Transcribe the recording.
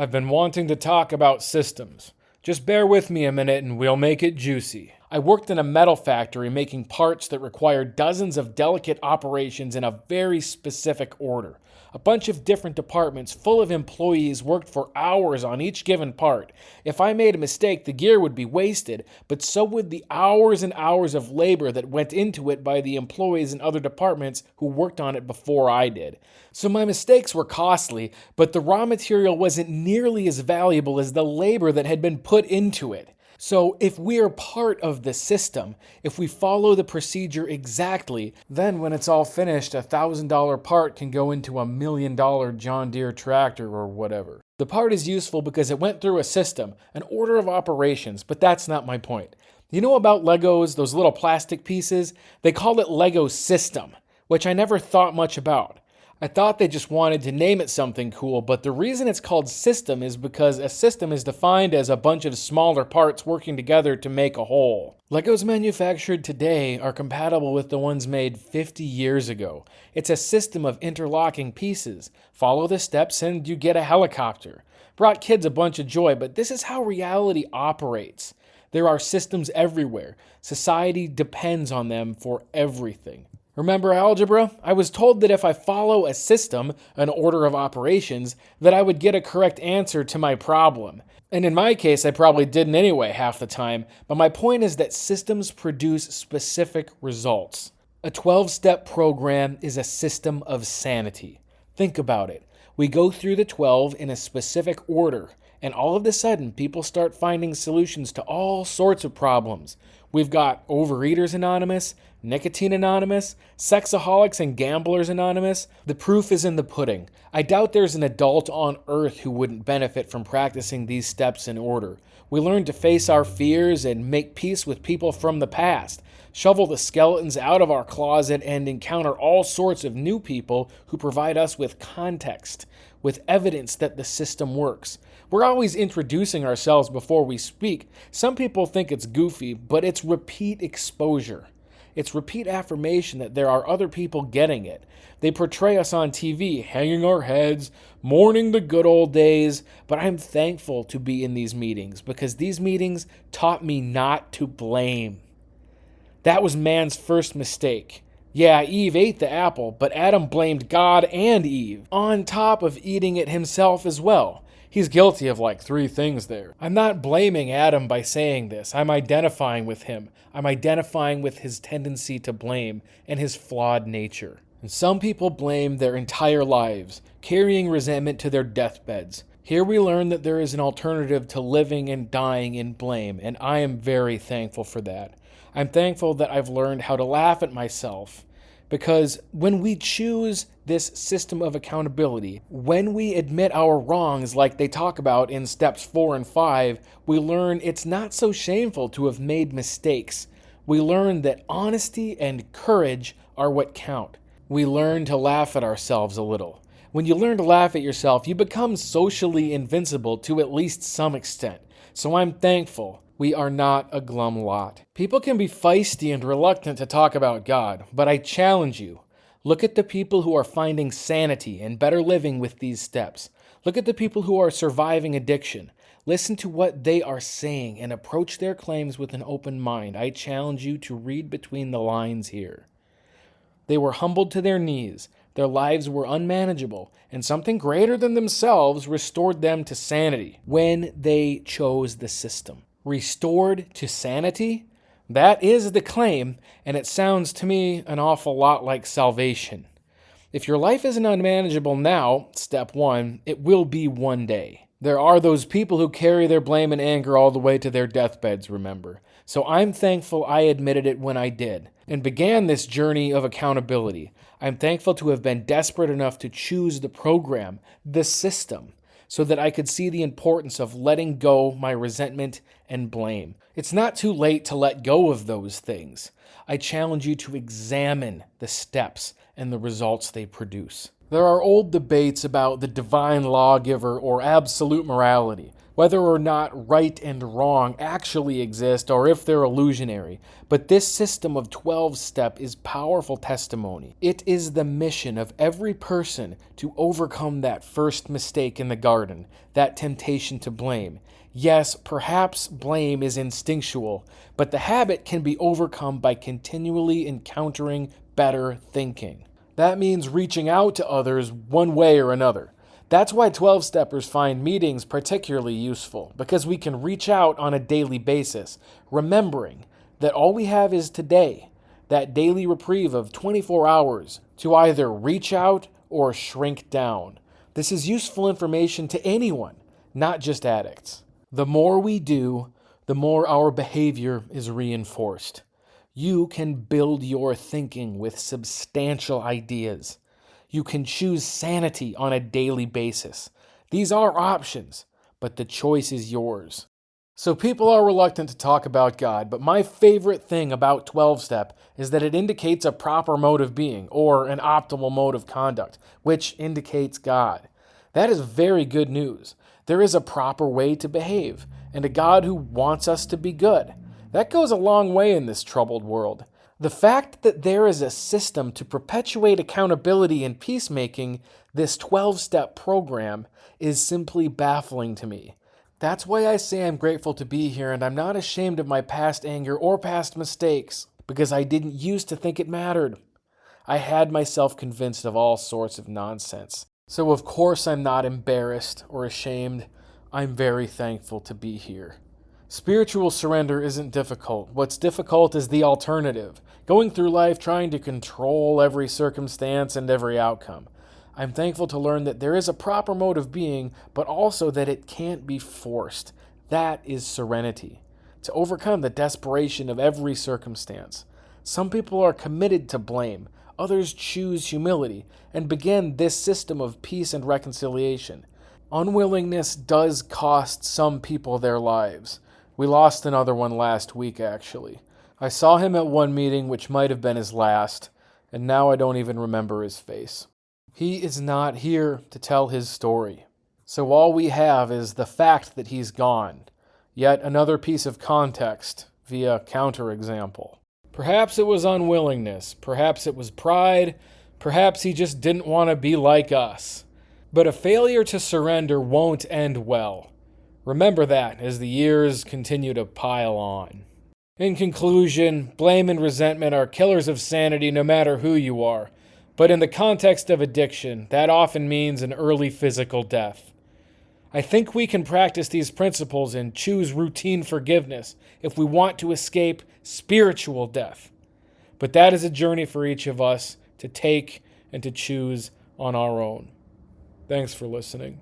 I've been wanting to talk about systems. Just bear with me a minute and we'll make it juicy. I worked in a metal factory making parts that required dozens of delicate operations in a very specific order. A bunch of different departments full of employees worked for hours on each given part. If I made a mistake, the gear would be wasted, but so would the hours and hours of labor that went into it by the employees in other departments who worked on it before I did. So my mistakes were costly, but the raw material wasn't nearly as valuable as the labor that had been put into it. So if we're part of the system, if we follow the procedure exactly, then when it's all finished, a $1,000 part can go into a $1 million John Deere tractor or whatever. The part is useful because it went through a system, an order of operations, but that's not my point. You know about Legos, those little plastic pieces? They call it Lego System, which I never thought much about. I thought they just wanted to name it something cool, but the reason it's called system is because a system is defined as a bunch of smaller parts working together to make a whole. Legos manufactured today are compatible with the ones made 50 years ago. It's a system of interlocking pieces. Follow the steps and you get a helicopter. Brought kids a bunch of joy, but this is how reality operates. There are systems everywhere. Society depends on them for everything. Remember algebra? I was told that if I follow a system, an order of operations, that I would get a correct answer to my problem. And in my case, I probably didn't anyway half the time, but my point is that systems produce specific results. A 12-step program is a system of sanity. Think about it. We go through the 12 in a specific order, and all of a sudden, people start finding solutions to all sorts of problems. We've got Overeaters Anonymous, Nicotine Anonymous, Sexaholics and Gamblers Anonymous. The proof is in the pudding. I doubt there's an adult on earth who wouldn't benefit from practicing these steps in order. We learn to face our fears and make peace with people from the past, shovel the skeletons out of our closet, and encounter all sorts of new people who provide us with context, with evidence that the system works. We're always introducing ourselves before we speak. Some people think it's goofy, but it's repeat exposure. It's repeat affirmation that there are other people getting it. They portray us on TV, hanging our heads, mourning the good old days, but I'm thankful to be in these meetings because these meetings taught me not to blame. That was man's first mistake. Yeah, Eve ate the apple, but Adam blamed God and Eve, on top of eating it himself as well. He's guilty of like 3 things there. I'm not blaming Adam by saying this. I'm identifying with him. I'm identifying with his tendency to blame and his flawed nature. And some people blame their entire lives, carrying resentment to their deathbeds. Here we learn that there is an alternative to living and dying in blame, and I am very thankful for that. I'm thankful that I've learned how to laugh at myself. Because when we choose this system of accountability, when we admit our wrongs like they talk about in steps 4 and 5, we learn it's not so shameful to have made mistakes. We learn that honesty and courage are what count. We learn to laugh at ourselves a little. When you learn to laugh at yourself, you become socially invincible to at least some extent. So I'm thankful we are not a glum lot. People can be feisty and reluctant to talk about God, but I challenge you. Look at the people who are finding sanity and better living with these steps. Look at the people who are surviving addiction. Listen to what they are saying and approach their claims with an open mind. I challenge you to read between the lines here. They were humbled to their knees. Their lives were unmanageable, and something greater than themselves restored them to sanity when they chose the system. Restored to sanity? That is the claim, and it sounds to me an awful lot like salvation. If your life isn't unmanageable now, step 1, it will be one day. There are those people who carry their blame and anger all the way to their deathbeds, remember. So I'm thankful I admitted it when I did, and began this journey of accountability. I'm thankful to have been desperate enough to choose the program, the system, so that I could see the importance of letting go my resentment and blame. It's not too late to let go of those things. I challenge you to examine the steps and the results they produce. There are old debates about the divine lawgiver or absolute morality, whether or not right and wrong actually exist or if they're illusionary. But this system of 12-step is powerful testimony. It is the mission of every person to overcome that first mistake in the garden, that temptation to blame. Yes, perhaps blame is instinctual, but the habit can be overcome by continually encountering better thinking. That means reaching out to others one way or another. That's why 12-steppers find meetings particularly useful, because we can reach out on a daily basis, remembering that all we have is today, that daily reprieve of 24 hours to either reach out or shrink down. This is useful information to anyone, not just addicts. The more we do, the more our behavior is reinforced. You can build your thinking with substantial ideas. You can choose sanity on a daily basis. These are options, but the choice is yours. So people are reluctant to talk about God, but my favorite thing about 12-step is that it indicates a proper mode of being, or an optimal mode of conduct, which indicates God. That is very good news. There is a proper way to behave, and a God who wants us to be good. That goes a long way in this troubled world. The fact that there is a system to perpetuate accountability and peacemaking, this 12-step program, is simply baffling to me. That's why I say I'm grateful to be here, and I'm not ashamed of my past anger or past mistakes, because I didn't used to think it mattered. I had myself convinced of all sorts of nonsense. So of course I'm not embarrassed or ashamed. I'm very thankful to be here. Spiritual surrender isn't difficult. What's difficult is the alternative, going through life trying to control every circumstance and every outcome. I'm thankful to learn that there is a proper mode of being, but also that it can't be forced. That is serenity. To overcome the desperation of every circumstance. Some people are committed to blame. Others choose humility and begin this system of peace and reconciliation. Unwillingness does cost some people their lives. We lost another one last week, actually. I saw him at one meeting, which might have been his last, and now I don't even remember his face. He is not here to tell his story. So all we have is the fact that he's gone. Yet another piece of context via counterexample. Perhaps it was unwillingness. Perhaps it was pride. Perhaps he just didn't want to be like us. But a failure to surrender won't end well. Remember that as the years continue to pile on. In conclusion, blame and resentment are killers of sanity no matter who you are. But in the context of addiction, that often means an early physical death. I think we can practice these principles and choose routine forgiveness if we want to escape spiritual death. But that is a journey for each of us to take and to choose on our own. Thanks for listening.